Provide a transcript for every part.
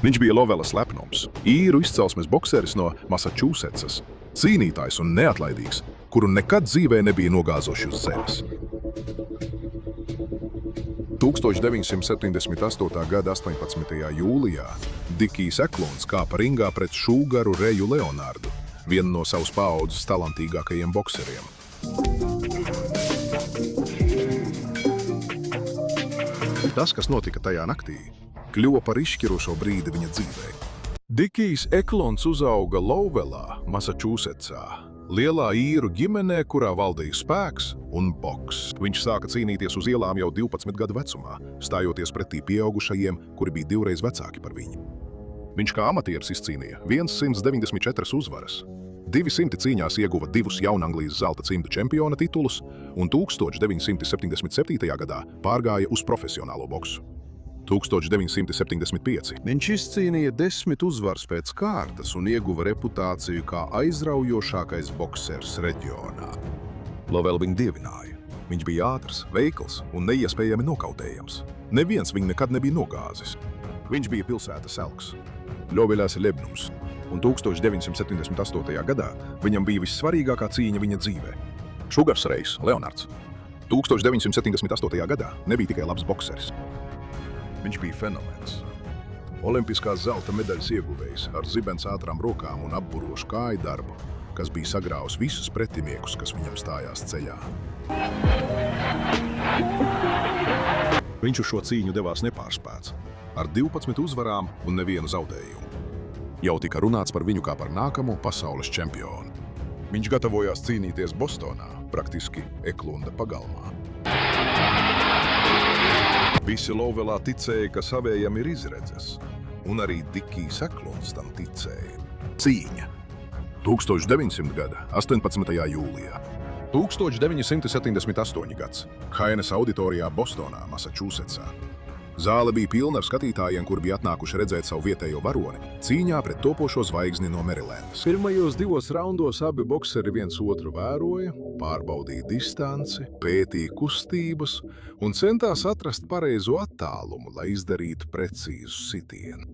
Viņš bija Lovelas lepnums, īru izcelsmes bokseris no Massachusettsas, cīnītājs un neatlaidīgs, kuru nekad dzīvē nebija nogāzoši uz zemes. 1978. gada 18. jūlijā Dikijs Eklunds kāpa ringā pret šūgaru Reju Leonardu, vienu no savas paaudzes talantīgākajiem bokseriem. Tas, kas notika tajā naktī, kļuva par izšķirošo brīdi viņa dzīvē. Dikijs Eklunds uzauga Lovelā, Massachusettsā, lielā īru ģimenē, kurā valdīja spēks un boks. Viņš sāka cīnīties uz ielām jau 12 gadu vecumā, stājoties pretī pieaugušajiem, kuri bija 2 reizes vecāki par viņu. Viņš kā amatieris izcīnīja 194 uzvaras. 200 cīņās ieguva 2 Jaunanglijas zelta cimdu čempiona titulus un 1977. gadā pārgāja uz profesionālo boksu. 1975. Viņš izcīnīja 10 uzvaras pēc kārtas un ieguva reputāciju kā aizraujošākais boksers reģionā. Lovela viņu dievināja. Viņš bija ātrs, veikls un neiespējami nokautējams. Neviens viņu nekad nebija nogāzis. Viņš bija pilsētas elks, Ļoveļas lepnums, un 1978. gadā viņam bija vissvarīgākā cīņa viņa dzīvē. Šugars Rejs Leonards. 1978. gadā nebija tikai labs bokseris. Viņš bija fenomens. Olimpiskās zelta medaļas ieguvējs ar zibens ātrām rokām un apburošu kāju darbu, kas bija sagrāvis visus pretiniekus, kas viņam stājās ceļā. Viņš uz šo cīņu devās nepārspēts, ar 12 uzvarām un nevienu zaudējumu. Jau tika runāts par viņu kā par nākamo pasaules čempionu. Viņš gatavojās cīnīties Bostonā, praktiski Eklunda pagalmā. Visi Lovelā ticēja, ka savējam ir izredzes, un arī Dikijs Eklunds tam ticēja. Cīņa. 1900. gada 18. jūlijā. 1978. gads. Hainas auditorijā Bostonā, Massachusettsā. Zāle bija pilna ar skatītājiem, kuri bija atnākuši redzēt savu vietējo varoni cīņā pret topošo zvaigzni no Merilendas. Pirmajos 2 raundos abi bokseri viens otru vēroja, pārbaudīja distanci, pētīja kustības un centās atrast pareizo attālumu, lai izdarītu precīzu sitienu.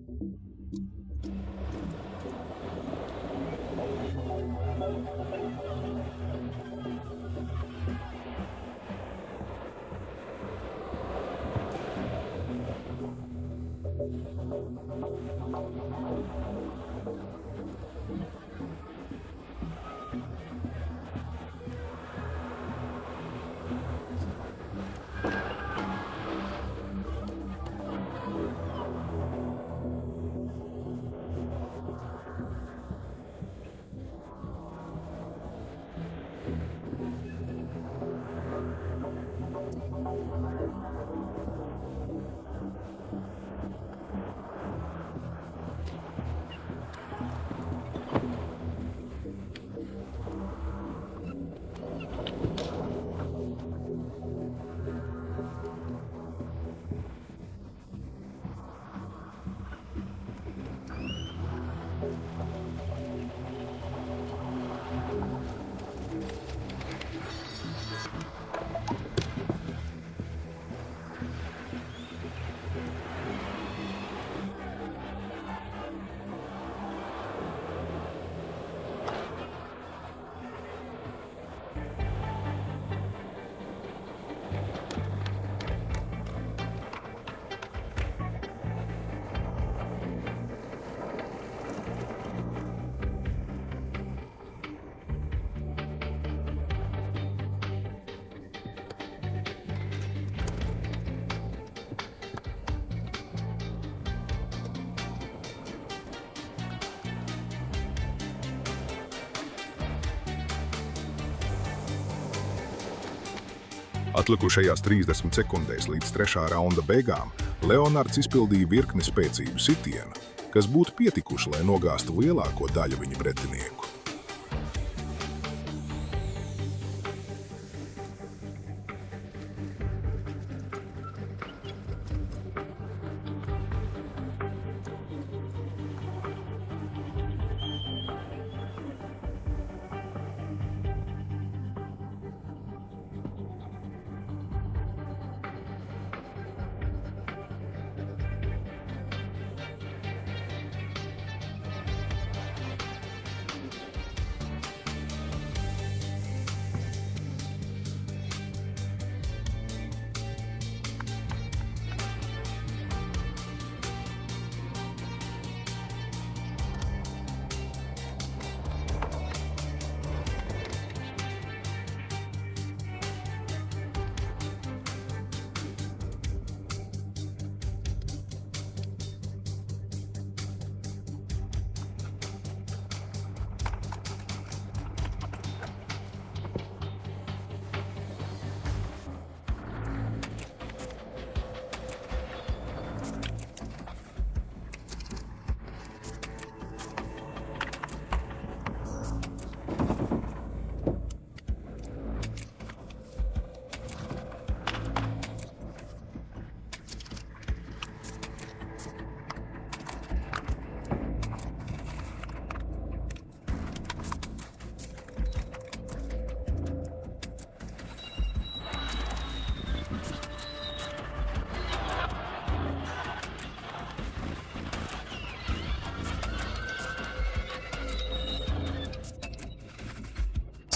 Atlikušajās 30 sekundēs līdz 3. raunda beigām Leonards izpildīja virkni spēcīgu sitienu, kas būtu pietikuši, lai nogāztu lielāko daļu viņa pretinieku.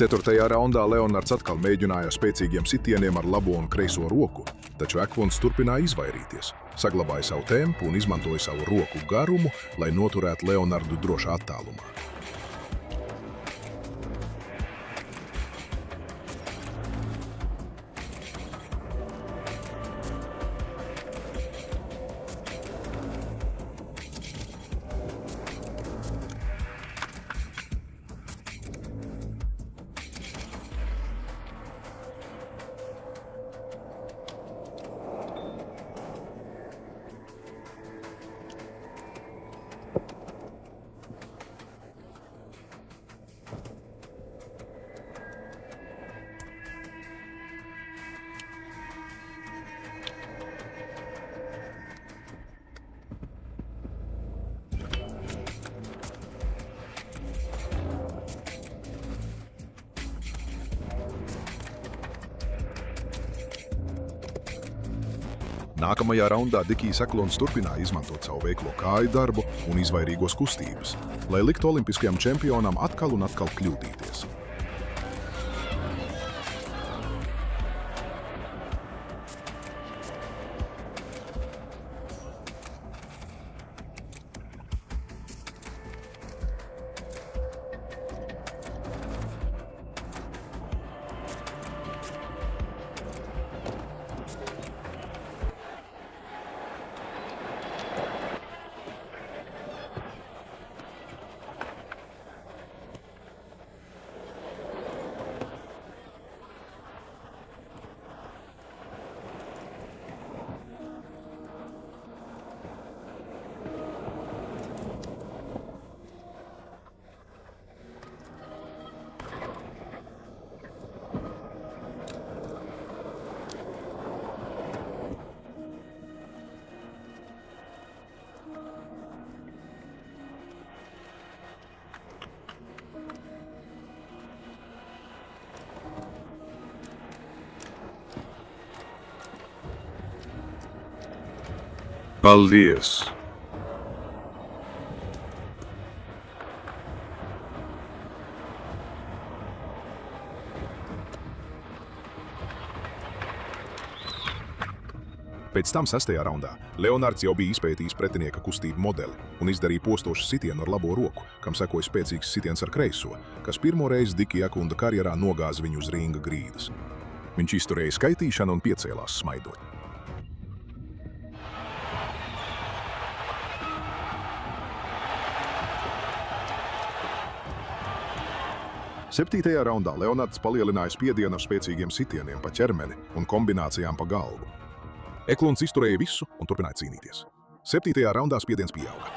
Ceturtajā raundā Leonards atkal mēģināja spēcīgiem sitieniem ar labo un kreiso roku, taču Eklunds turpināja izvairīties, saglabāja savu tempu un izmantoja savu roku garumu, lai noturētu Leonardu drošā attālumā. Nākamajā raundā Dikijs Eklunds turpināja izmantot savu veiklo kāju darbu un izvairīgos kustības, lai liktu olimpiskajam čempionam atkal un atkal kļūdīties. Paldies! Pēc tam 6. raundā Leonards jau bija izpētījis pretinieka kustību modeli un izdarīja postošu sitienu ar labo roku, kam sekoja spēcīgs sitiens ar kreiso, kas pirmo reizi Dikija Eklunda karjerā nogāza viņu uz ringa grīdas. Viņš izturēja skaitīšanu un piecēlās smaidot. Septītajā raundā Leonards palielināja spiedienu ar spēcīgiem sitieniem pa ķermeni un kombinācijām pa galvu. Eklunds izturēja visu un turpināja cīnīties. 7. raundā spiediens pieauga.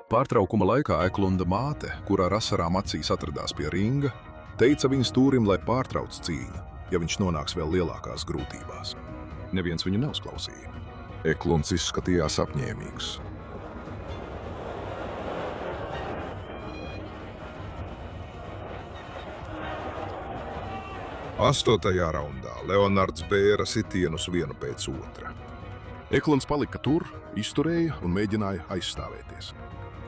Pārtraukuma laikā Eklunda māte, kurā ar asarām acīs atradās pie ringa, teica viņa stūrim, lai pārtrauc cīņu, ja viņš nonāks vēl lielākās grūtībās. Neviens viņu neuzklausīja. Eklunds izskatījās apņēmīgs. Astotajā raundā Leonards bēra sitienus vienu pēc otra. Eklunds palika tur, izturēja un mēģināja aizstāvēties.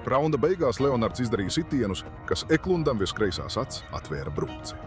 Raunda beigās Leonards izdarīja sitienus, kas Eklundam virs kreisās acs atvēra brūci.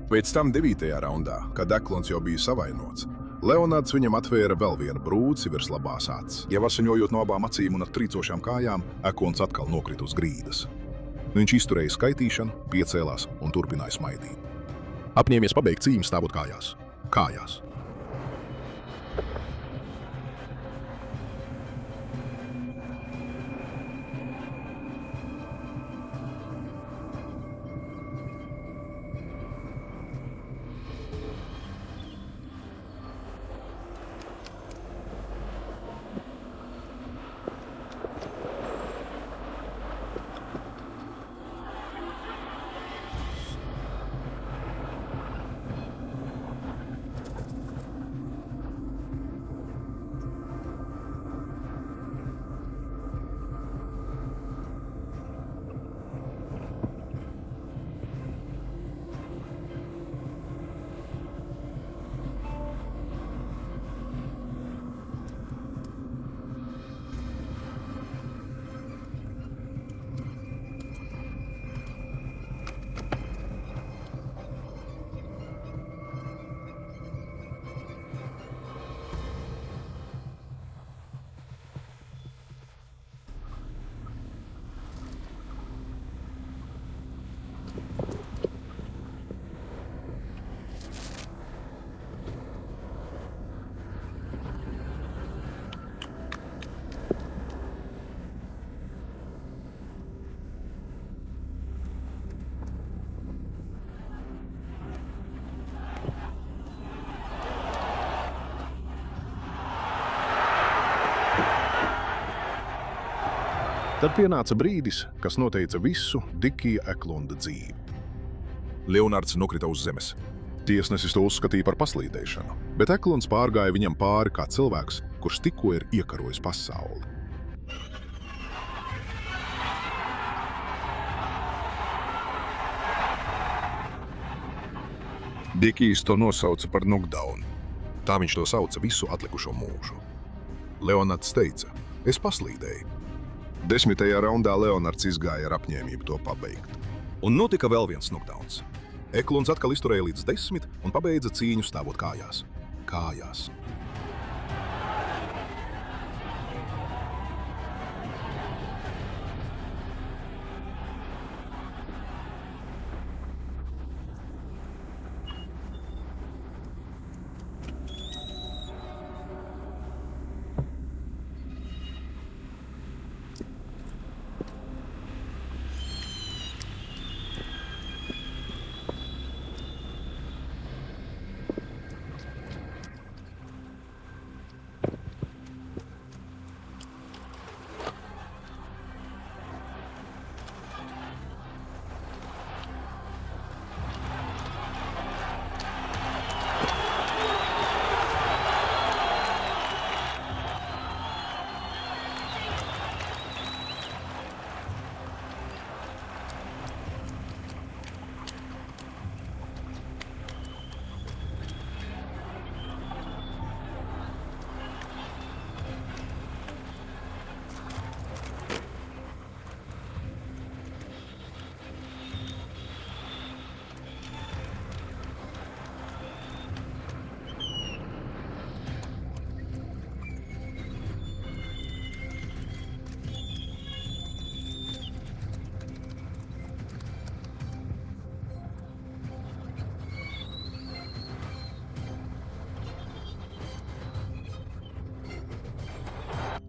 Pēc tam 9. raundā, kad Eklons jau bija savainots, Leonards viņam atvēra vēl vienu brūci virs labās acis. Jau asiņojot no abām acīm un ar trīcošām kājām, Eklons atkal nokrita uz grīdas. Viņš izturēja skaitīšanu, piecēlās un turpināja smaidīt. Apņēmies pabeigt cīņu stāvot kājās. Kājās. Tad pienāca brīdis, kas noteica visu Dikija Eklunda dzīvi. Leonards nokrita uz zemes. Tiesnesis to uzskatīja par paslīdēšanu, bet Eklunds pārgāja viņam pāri kā cilvēks, kurš tikko ir iekarojis pasauli. Dikijs to nosauca par knockdown. Tā viņš to sauca visu atlikušo mūžu. Leonards teica, es paslīdēju. 10. raundā Leonards izgāja ar apņēmību to pabeigt. Un notika vēl viens knockdowns. Eklunds atkal izturēja līdz 10 un pabeidza cīņu stāvot kājās. Kājās.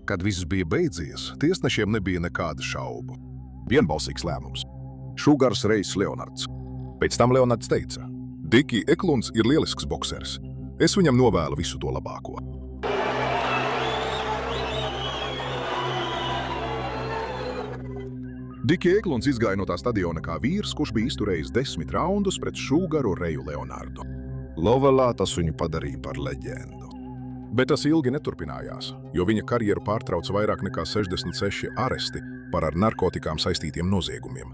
Kad viss bija beidzies, tiesnešiem nebija nekāda šaubu. Vienbalsīgs lēmums. Šugars Reis Leonards. Pēc tam Leonards teica, Diki Eklunds ir lielisks boksers. Es viņam novēlu visu to labāko. Diki Eklunds izgāja no tā stadiona kā vīrs, kurš bija izturējis 10 raundus pret Šugaru Reju Leonardu. Lovelā tas viņu padarīja par leģendu. Bet tas ilgi neturpinājās, jo viņa karjeru pārtrauca vairāk nekā 66 aresti par ar narkotikām saistītiem noziegumiem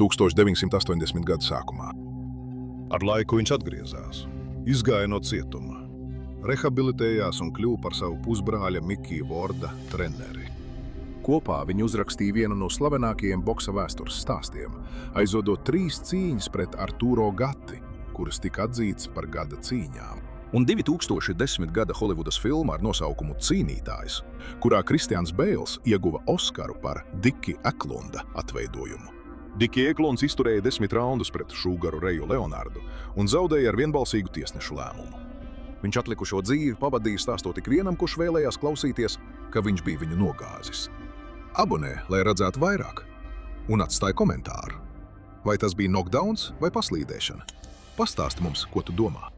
1980. gadu sākumā. Ar laiku viņš atgriezās, izgāja no cietuma, rehabilitējās un kļuva par savu pusbrāļa Mikija Vorda treneri. Kopā viņi uzrakstīja vienu no slavenākajiem boksa vēstures stāstiem, aizvadot 3 cīņas pret Arturo Gatti, kuras tika atzītas par gada cīņām. Un 2010. gada Holivudas filma ar nosaukumu Cīnītājs, kurā Kristians Beils ieguva Oskaru par Diki Eklunda atveidojumu. Diki Eklunds izturēja 10 raundus pret šūgaru Reju Leonardu un zaudēja ar vienbalsīgu tiesnešu lēmumu. Viņš atlikušo dzīvi pavadīja stāstot ik vienam, kurš vēlējās klausīties, ka viņš bija viņu nogāzis. Abonē, lai redzētu vairāk, un atstāj komentāru. Vai tas bija knockdowns vai paslīdēšana? Pastāsti mums, ko tu domā.